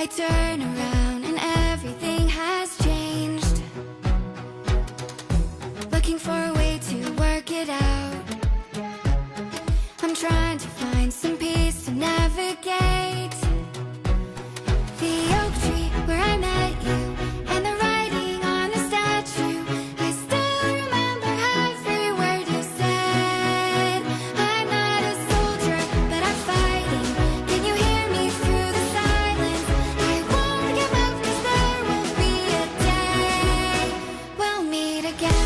I turn around and everything has changed. Looking for a way to work it out. I'm trying to find some peace to navigate. The oak tree where I met you and the writing on the statue. I still remember every word you said. I'm not a soldier, but I'm fighting. Can you hear me through the silence? I won't give up 'cause there will be a day we'll meet again.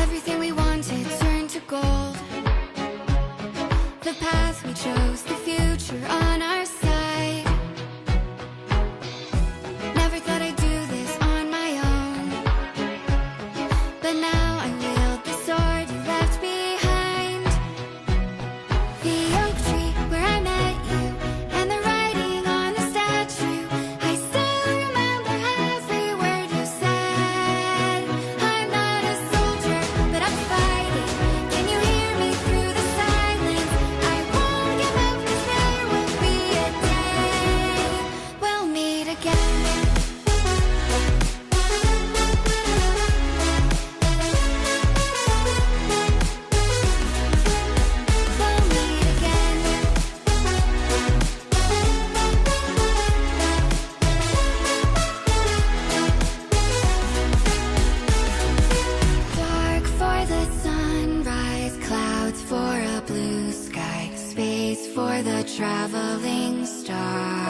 Everything we wanted turned to gold. The path we chose, the future on our side. Never thought I'd do this on my own, but now I wield the sword you left behind. The oak tree where I met you and the writing on the statue. I still remember every word you said. I'm not a soldier, but I'm fighting. Can you hear me through the silence? I won't give up 'cause there will be a day we'll meet again. We'll meet again. Dark for the sunrise, clouds for a blue sky, space for the traveling star.